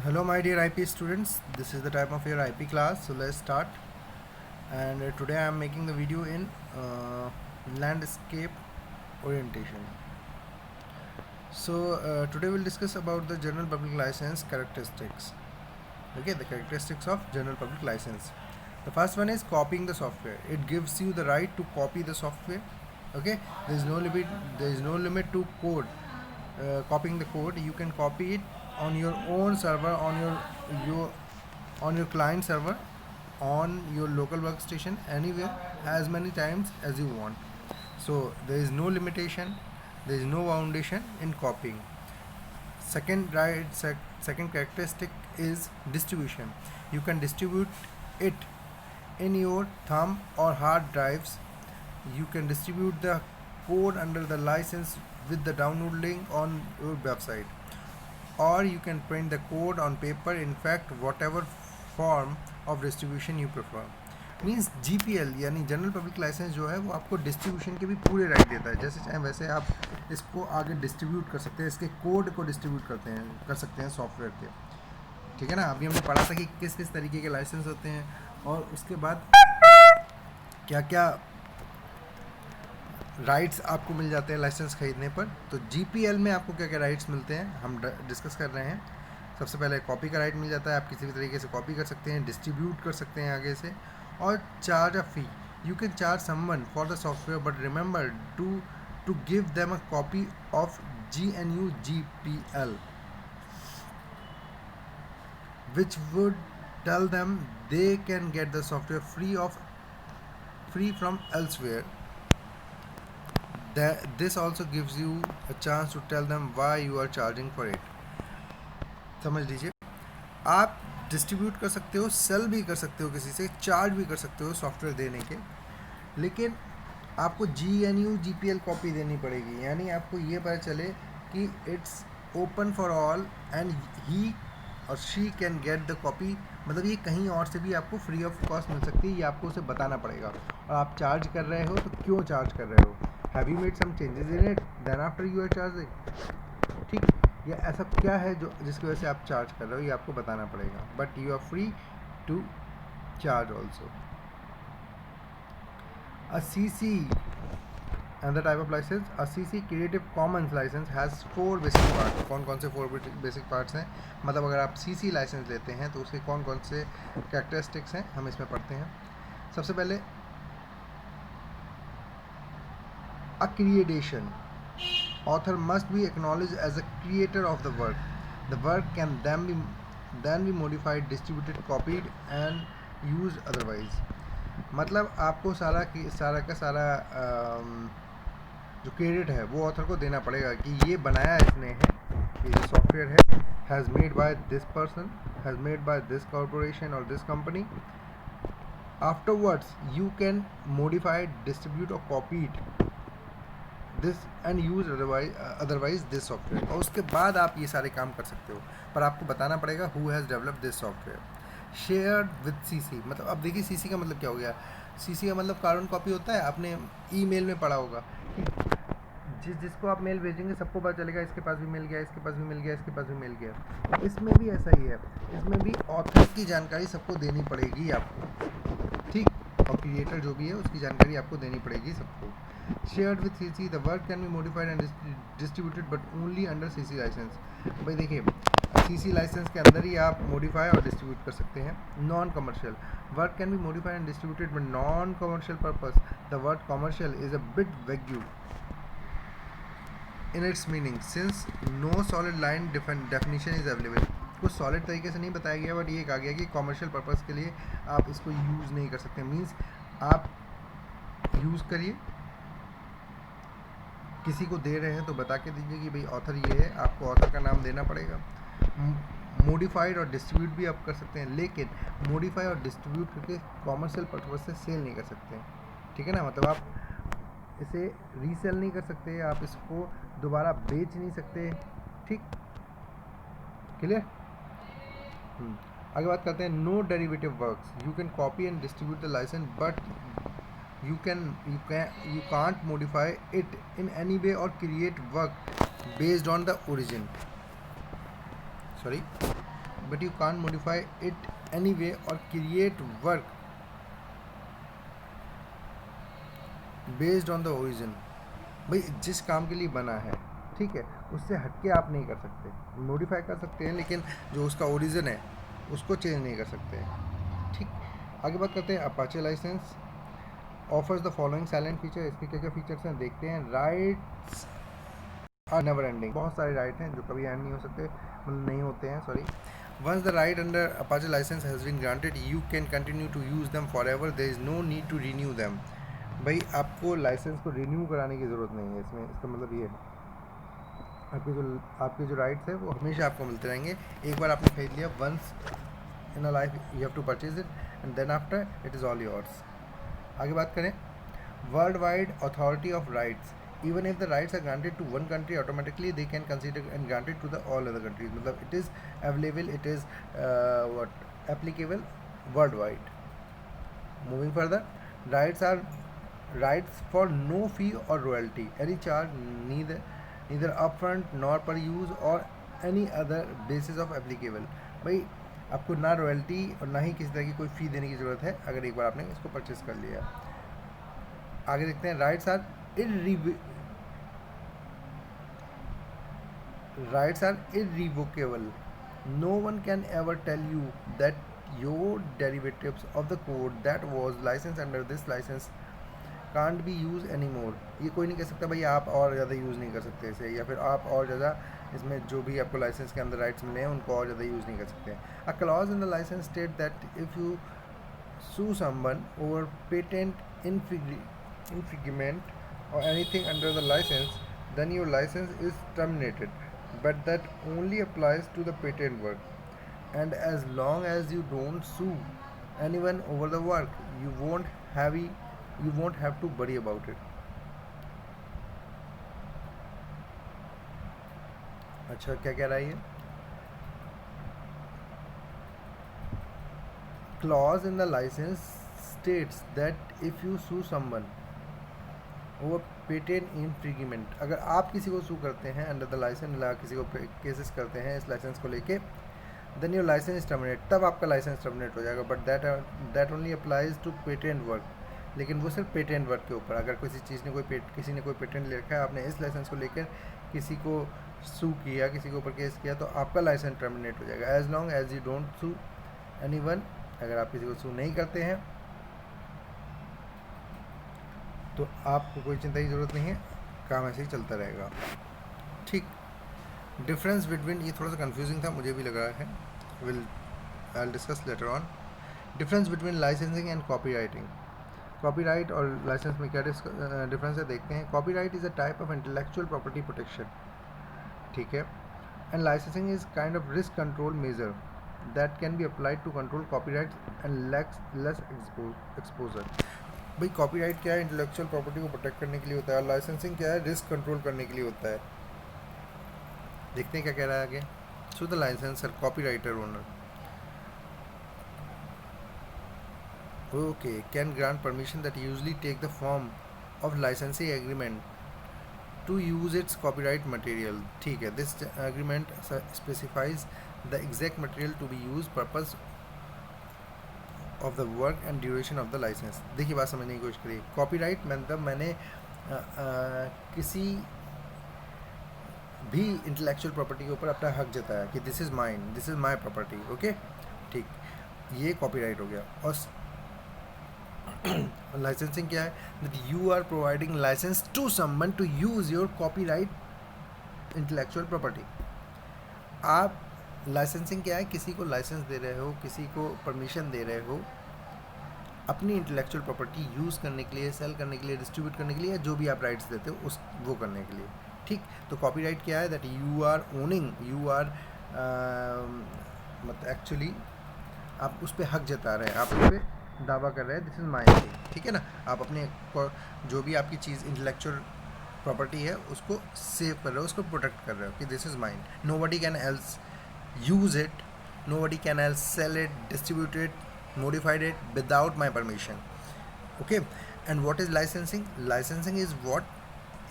Hello my dear IP students, this is the time of your IP class, so let's start. And today I am making the video in landscape orientation. So today we'll discuss about the general public license characteristics. Okay, the characteristics of general public license. The first one is copying the software. It gives you the right to copy the software. Okay, there is no limit to code. Copying the code, you can copy it on your own server, on your client server, on your local workstation, anywhere, as many times as you want. So there is no limitation, there is no foundation in copying. Second characteristic is distribution. You can distribute it in your thumb or hard drives. You can distribute the code under the license with the download link on your website, or you can print the code on paper. In fact, whatever form of distribution you prefer. Means GPL यानी general public licence जो है वो आपको distribution के भी पूरे right देता है, जैसे चाहे वैसे आप इसको आगे डिस्ट्रीब्यूट कर सकते हैं, इसके कोड को डिस्ट्रीब्यूट कर सकते हैं सॉफ्टवेयर के। ठीक है ना, अभी हमने पढ़ा था कि किस किस तरीके के लाइसेंस होते हैं और उसके बाद क्या क्या राइट्स आपको मिल जाते हैं लाइसेंस खरीदने पर। तो GPL में आपको क्या क्या राइट्स मिलते हैं हम डिस्कस कर रहे हैं। सबसे पहले कॉपी का राइट मिल जाता है, आप किसी भी तरीके से कॉपी कर सकते हैं, डिस्ट्रीब्यूट कर सकते हैं आगे से, और charge a fee. You can charge someone for the software but remember to give them a copy of GNU GPL which would tell them they can get the software free from elsewhere. This also gives you a chance to tell them why you are charging for it. समझ लीजिए, आप distribute कर सकते हो, cell भी कर सकते हो, किसी से चार्ज भी कर सकते हो सॉफ्टवेयर देने के, लेकिन आपको GNU GPL कॉपी देनी पड़ेगी। यानी आपको ये पता चले कि it's open for all and he और she can get the copy, मतलब ये कहीं और से भी आपको फ्री ऑफ कॉस्ट मिल सकती है, ये आपको उसे बताना पड़ेगा। और आप चार्ज कर रहे हो तो क्यों चार्ज कर रहे हो, have you made some changes in it then after you are charging. ठीक, या ऐसा क्या है जो जिसकी वजह से आप चार्ज कर रहे हो, ये आपको बताना पड़ेगा, but you are free to charge also. A CC and the type of license, a CC Creative Commons license has 4 basic parts. कौन कौन से 4 basic parts हैं, मतलब अगर आप CC लाइसेंस लेते हैं तो उसके कौन कौन से कैरेक्टरिस्टिक्स हैं हम इसमें पढ़ते हैं। सबसे पहले accreditation. Author must be acknowledged as a creator of the work. The work can then be modified, distributed, copied and used otherwise. मतलब आपको सारा का सारा जो क्रेडिट है वो ऑथर को देना पड़ेगा कि ये बनाया इसने है, ये जो सॉफ्टवेयर है has made by this person, has made by this corporation और this company. Afterwards you can modify, distribute और copy it this and use otherwise this software, और उसके बाद आप ये सारे काम कर सकते हो, पर आपको बताना पड़ेगा who has developed this software. Share with CC, मतलब अब देखिए CC का मतलब क्या हो गया। CC का मतलब कार्बन कॉपी होता है, आपने ईमेल में पढ़ा होगा कि जिसको आप मेल भेजेंगे सबको पता चलेगा इसके पास भी मिल गया, इसके पास भी मिल गया, इसके पास भी मिल गया। इसमें भी ऐसा ही है, इसमें भी ऑथर की जानकारी सबको देनी पड़ेगी आपको, ठीक, और क्रिएटर जो भी है उसकी जानकारी आपको देनी पड़ेगी सबको। Shared with CC, the work can be modified and distributed but only under CC licence. भाई देखिए, CC लाइसेंस के अंदर ही आप मॉडिफाई और डिस्ट्रीब्यूट कर सकते हैं। Non commercial work can be modified and distributed but non commercial purpose. The word commercial is a bit vague in its meaning since no solid line definition is available. कुछ solid तरीके से नहीं बताया गया, but ये कहा गया कि कमर्शियल पर्पस के लिए आप इसको यूज़ नहीं कर सकते। मीन्स आप यूज़ करिए, किसी को दे रहे हैं तो बता के दीजिए कि भाई ऑथर ये है, आपको ऑथर का नाम देना पड़ेगा। मॉडिफाइड और डिस्ट्रीब्यूट भी आप कर सकते हैं, लेकिन मॉडिफाई और डिस्ट्रीब्यूट करके कॉमर्शियल पर्पज से सेल नहीं कर सकते। ठीक है ना, मतलब आप इसे रीसेल नहीं कर सकते, आप इसको दोबारा बेच नहीं सकते। ठीक, क्लियर। आगे बात करते हैं no derivative works. You can copy and distribute the licence but you can't modify it in any way or create work based on the origin. Sorry, but you can't modify it anyway or create work based on the origin. भाई जिस काम के लिए बना है, ठीक है, उससे हटके आप नहीं कर सकते. मॉडिफाई कर सकते हैं लेकिन जो उसका ओरिजिन है उसको चेंज नहीं कर सकते. ठीक, आगे बात करते हैं. Apache licence offers the following silent feature. इसके क्या क्या फीचर्स हैं देखते हैं. Rights are never ending. बहुत सारे राइट हैं जो कभी एंड नहीं हो सकते, मतलब नहीं होते हैं, sorry. Once the right under Apache license has been granted, you can continue to use them forever. There is no need to renew them. भाई आपको लाइसेंस को रिन्यू कराने की ज़रूरत नहीं है इसमें. इसका मतलब ये है आपके जो राइट्स है वो हमेशा आपको मिलते रहेंगे. एक बार आपने खरीद लिया, once in a life you have to purchase it and then after it is all yours. आगे बात करें. World wide authority of rights. even if the rights are granted to one country, automatically they can consider and granted to the all other countries. मतलब it is available, it is applicable worldwide. Moving further, rights are rights for no fee or royalty, any charge, neither upfront nor per use or any other basis of applicable. भाई आपको ना royalty और ना ही किसी तरह की कोई फ़ी देने की ज़रूरत है अगर एक बार आपने इसको परचेस कर लिया. आगे देखते हैं. Rights are irrevocable. No one can ever tell you that your derivatives of the code that was licensed under this license can't be used anymore. ये कोई नहीं कह सकता भाई आप और ज़्यादा यूज़ नहीं कर सकते इसे, या फिर आप और ज़्यादा इसमें जो भी आपको लाइसेंस के अंदर राइट्स मिले हैं उनको और ज़्यादा यूज़ नहीं कर सकते. A clause in the license state that if you sue someone over patent infringement or anything under the license, then your license is terminated. But that only applies to the patent work, and as long as you don't sue anyone over the work, you won't have to worry about it. अच्छा, क्या कह रहा है ये? Clause in the license states that if you sue someone over patent infringement, अगर आप किसी को सू करते हैं अंडर द लाइसेंस, किसी को केसेस करते हैं इस लाइसेंस को लेके, देन योर लाइसेंस टर्मिनेट, तब आपका लाइसेंस टर्मिनेट हो जाएगा. But that only applies to patent work. लेकिन वो सिर्फ पेटेंट वर्क के ऊपर. अगर किसी चीज़ ने किसी ने कोई पेटेंट ले रखा है, आपने इस लाइसेंस को लेकर किसी को सू किया, किसी के ऊपर केस किया, तो आपका लाइसेंस टर्मिनेट हो जाएगा. As long as you don't sue anyone. अगर आप किसी को सू नहीं करते हैं तो आपको कोई चिंता की ज़रूरत नहीं है, काम ऐसे ही चलता रहेगा. ठीक. डिफरेंस बिटवीन, ये थोड़ा सा कंफ्यूजिंग था, मुझे भी लग रहा है, I will discuss later on. Difference between licensing and copyrighting. Copyright और लाइसेंस में क्या डिफरेंस है देखते हैं. Copyright is a type of intellectual property protection, ठीक है, and licensing is kind of risk control measure that can be applied to control copyright and less exposure. भाई copyright क्या है? इंटेलेक्चुअल प्रॉपर्टी को प्रोटेक्ट करने के लिए होता है. लाइसेंसिंग क्या है? रिस्क कंट्रोल करने के लिए होता है. देखते हैं क्या कह रहा है आगे. So the licensor copyrighter owner okay can grant permission that usually take the form of licensing agreement to use its copyright material. ठीक है. This agreement specifies the exact material to be use, purpose of the work and duration of the licence. देखिए बात समझने की कोशिश करिए. Copyright मतलब मैंने किसी भी इंटेलेक्चुअल प्रॉपर्टी के ऊपर अपना हक जताया कि this is mine, this is my property. Okay, ठीक, ये कॉपीराइट हो गया. और लाइसेंसिंग क्या है? That you are providing licence to someone to use your copyright intellectual property. आप लाइसेंसिंग क्या है? किसी को लाइसेंस दे रहे हो, किसी को परमिशन दे रहे हो अपनी इंटेलेक्चुअल प्रॉपर्टी यूज़ करने के लिए, सेल करने के लिए, डिस्ट्रीब्यूट करने के लिए, जो भी आप राइट्स देते हो उस वो करने के लिए. ठीक. तो कॉपीराइट क्या है? That you are owning, you are मतलब एक्चुअली आप उस पर हक जता रहे हैं, आप उस पर दावा कर रहे हैं दिस इज़ माई थिंग. ठीक है ना. आप अपने जो भी आपकी चीज़ इंटेलेक्चुअल प्रॉपर्टी है उसको सेव कर रहे हो, उसको प्रोटेक्ट कर रहे हो कि this is mine. Nobody can else use it, nobody can else sell it, distribute it, modified it without my permission. Okay. And what is licensing? Licensing is what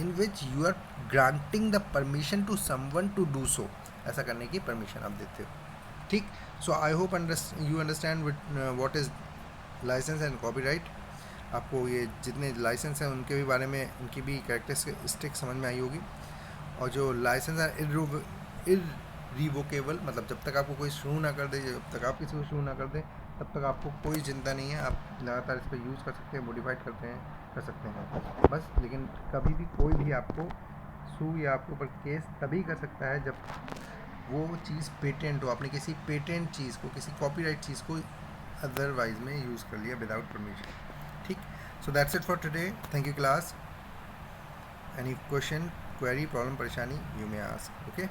in which you are granting the permission to someone to do so. ऐसा करने की permission आप देते हो. ठीक. So I hope you understand what is licence and copyright. आपको ये जितने लाइसेंस हैं उनके भी बारे में, उनकी भी कैरेक्टरिस्टिक समझ में आई होगी. और जो लाइसेंस है इरिवोकेबल, मतलब जब तक आपको कोई शुरू ना कर दे, जब तक आप किसी को शुरू ना कर दे, तब तक आपको कोई चिंता नहीं है. आप लगातार इस पर यूज़ कर सकते हैं, मॉडिफाइड कर सकते हैं बस. लेकिन कभी भी कोई भी आपको सू या आपके ऊपर केस तभी कर सकता है जब वो चीज़ पेटेंट हो. आपने किसी पेटेंट चीज़ को, किसी कॉपीराइट चीज़ को अदरवाइज में यूज़ कर लिया विदाउट परमिशन. ठीक. So that's it for today. Thank you class. Any question, query, problem, परेशानी, यू मे आस्क. ओके.